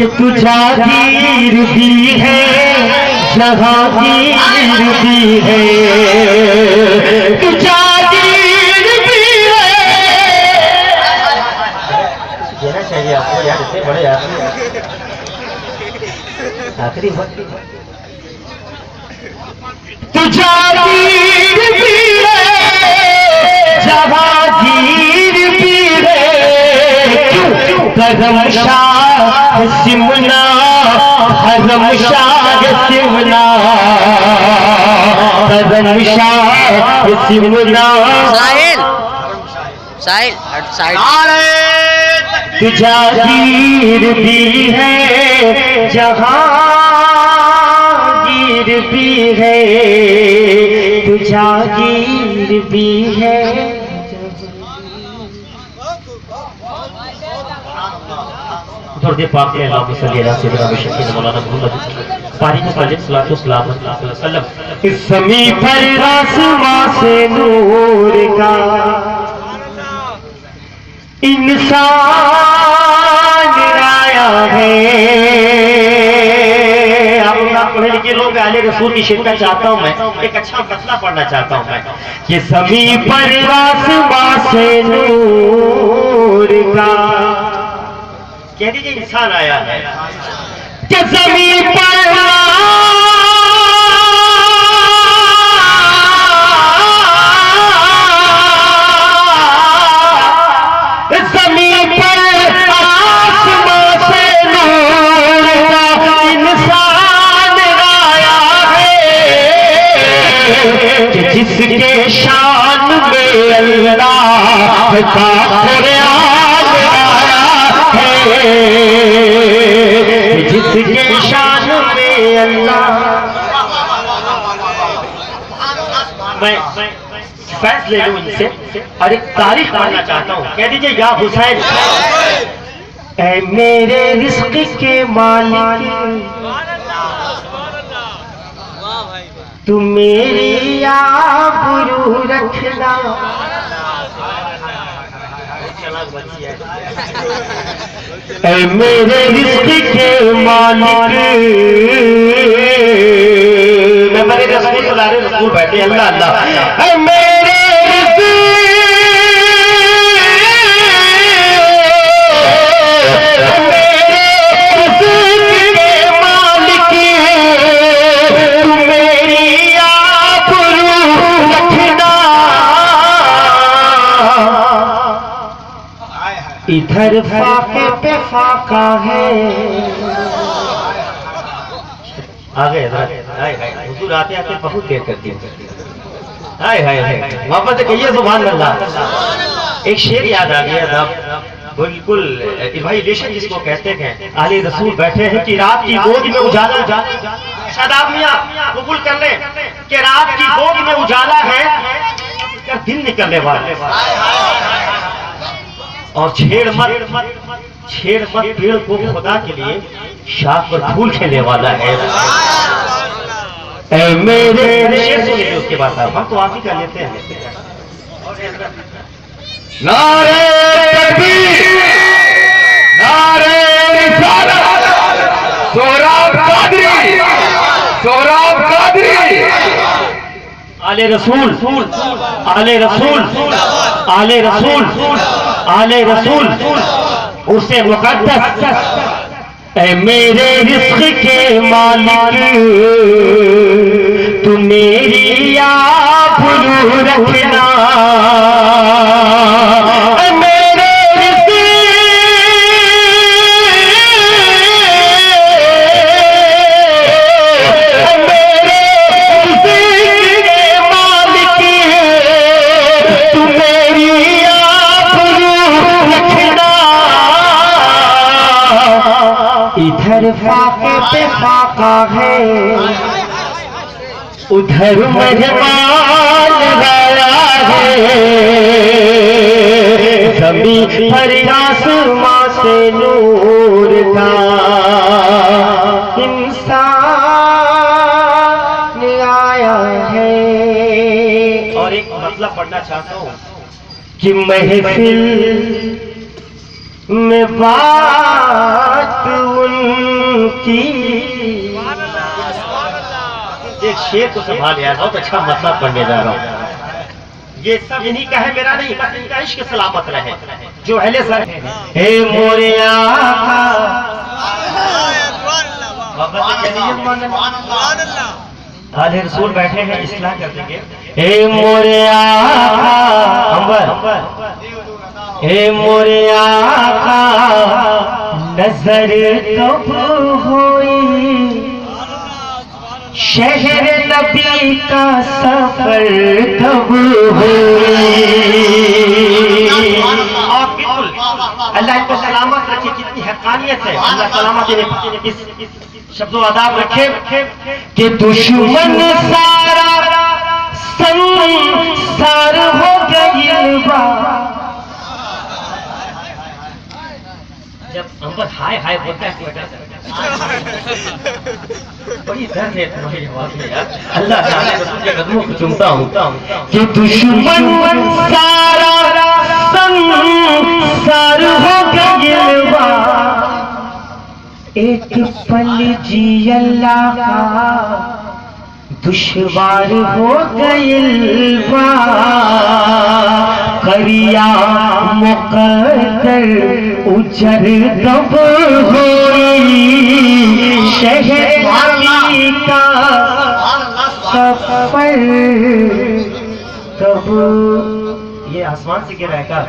कि तू जागीर भी है जहांगीर भी है, तू जागीर भी है। देना चाहिए आपको यार, इतने बड़े आदमी आखिरी वक्त तू जागीर भी है जहांगीर भी है, करम शाह सिमना हरम शाह सिमना, करम शाह सिमना। साहिल साहिल साइड। तू जागीर भी है जहांगीर भी है, तू जागीर भी है। दरूद पाक में अल्लाहुम्मा सल्ली अला सय्यिदिना मुहम्मद मौलाना मोहम्मद पारी को सल्लल्लाहु अलैहि वसल्लम। इस ज़मीं पर आसमां से नूर का इंसान आया है। आप पढ़े लिखे लोग आले रसूल की शिरकत चाहता हूँ मैं, एक अच्छा मसला पढ़ना चाहता हूँ मैं। ये ज़मीं पर आसमां से नूर का, कह दीजिए इंसान आया है कि ज़मीं पर जिसके शान में अल्लाह का कुरान आया है, जिसके शान में अल्लाह। मैं फैसले लूं इनसे और एक तारीख पढ़ना चाहता हूँ। कह दीजिए या हुसैन। ऐ मेरे रिस्क के मालिक तू मेरी आबरू रखना। ऐ मेरे रिस्क के मालिक, मैं मेरे रसूल बुलाने रसूल बैठे अल्लाह अल्लाह। ऐ मेरे इधर फाके पे फाका है। आगे हुजूर आते आते बहुत देर कर दी। हाय हाय हाय, वापस से कहिए सुभान अल्लाह। एक शेर याद आ गया था, बिल्कुल इवाल्यूएशन जिसको कहते हैं। आले रसूल बैठे हैं कि रात की गोद में उजाला, शायद आप मियां कबूल कर ले कि रात की गोद में उजाला है, दिन निकलने वाला है। और छेड़ मत पेड़ को खुदा के लिए शाख पर फूल खेलने वाला है। ऐ मेरे शेर सुनिए, उसके बाद हम तो आप ही कर लेते हैं। नारे तकबीर, नारे रिसालत, सोहराब कादरी, सोहराब कादरी। आले रसूल, आले रसूल, आले रसूल, आले रसूल, उसे मुकद्दस। ऐ मेरे रिस्क के मालिक तू मेरी आबरू रखना। इधर फाके पे फाका है, उधर मेहमान आया है। ज़मीं पर आसमां से नूर का इंसान आया है। और एक मतलब पढ़ना चाहता हूँ कि महफिल में बात उन की। एक शेर को संभाल यार, बहुत अच्छा मतलब पढ़ने जा रहा हूँ। ये सब इन्हीं का है, मेरा नहीं, बस इनका इश्क सलामत रहे। जो अहले सर हे मोरे आका, आले रसूल बैठे हैं, इस्लाह कर देंगे। हे मोरे आका अंबर, हे मोरे आका, नजर कब हुई शहर नबी का सफर कब हुई। अल्लाह इनको सलामत रखे, कितनी हक़ानियत है, अल्लाह सलामत इस शब्दों आदाब रखे कि दुश्मन सारा संसार हो गया। जब अंबर हाय हाय बोलता है बड़ी दर्द है तुम्हारी आवाज में यार। अल्लाह जाने रसूल के कदमों को चूमता हूँ कि दुश्मन सारा संसार हो गया। एक पल जी अल्लाह का दुश्वार हो गइलबा। करिया मुक़द्दर उजर कब होई शहर नबी का सफर कब। ये आसमान से गिरा है का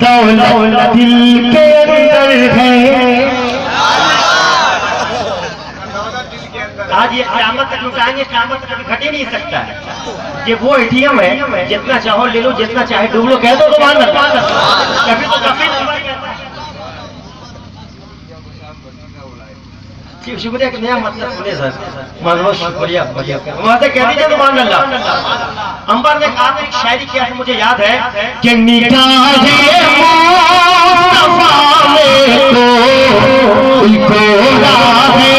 दौलत दिल के अंदर है। आज ये क़यामत तक लुटाएंगे, क़यामत तक कभी घट ही नहीं सकता है। ये वो एटीएम है, जितना चाहो ले लो, जितना चाहे डूब लो, कह दो तो मान लगता। कभी तो कभी शुक्रिया का नया मतलब सुने सर, बहुत शुक्रिया, वहां से कह दीजिए तो मान अल्लाह। अंबर ने कहा एक शायरी किया है, मुझे याद है कि निगाहे मुस्तफा में कोई राहे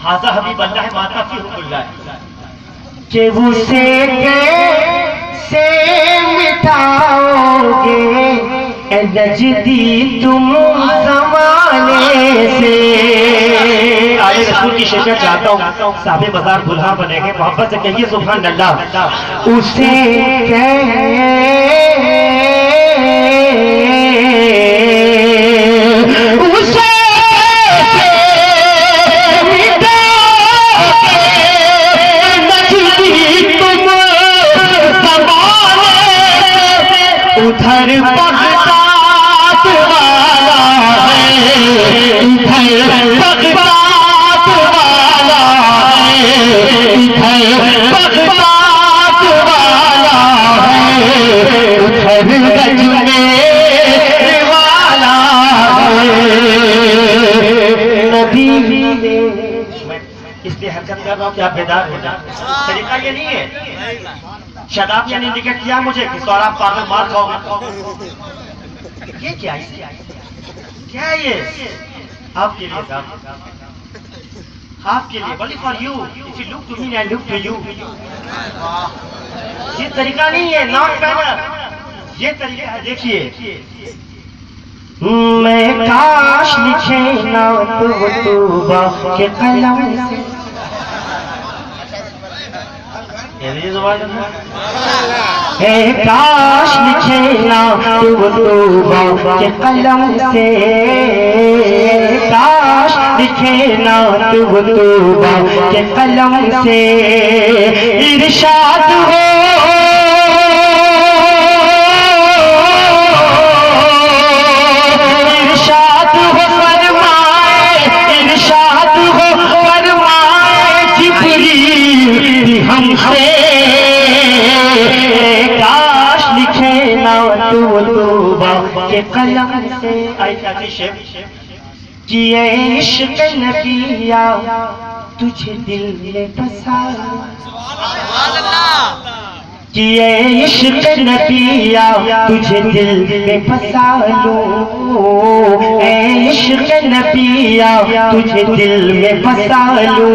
हाजा हबीब अल्लाह माता की हुकुल्लाह के उसे कैसे मिटाओगे नजदी तुम जमाने से। आले रसूल की शिक्षा चाहता हूँ, साहब बाजार दुल्हा बनेंगे, मोहब्बत से कहिए सुभान अल्लाह। उसे उधर बगदाद वाला है, इधर बगदाद वाला है, इधर बगदाद वाला है, उधर गजमेर वाला है। नबी इसलिए हरकत कर रहा हूँ कि आप बेदार हो जाए। तरीका ये नहीं है शराब यानी इंडिकेट किया मुझे कि और आप पागल मार खाओगे। ये क्या है, क्या है ये? आपके लिए साहब, आपके लिए, only for you. If you look to me, I look to you. ये तरीका नहीं है, नॉट मैनर, ये तरीका है। देखिए मैं काश लिखे ना तौबा के कलम से। है काश लिखे ना तौबा के कलम से, काश लिखे ना तौबा के कलम से। इरशाद हो हमसे, काश लिखे ना तू महबूबा के कलम से किए इश्क नबिया तुझे दिल में बसा किए इश्क नबिया तुझे दिल में बसा लो ए इश्क नबिया तुझे दिल में बसा लो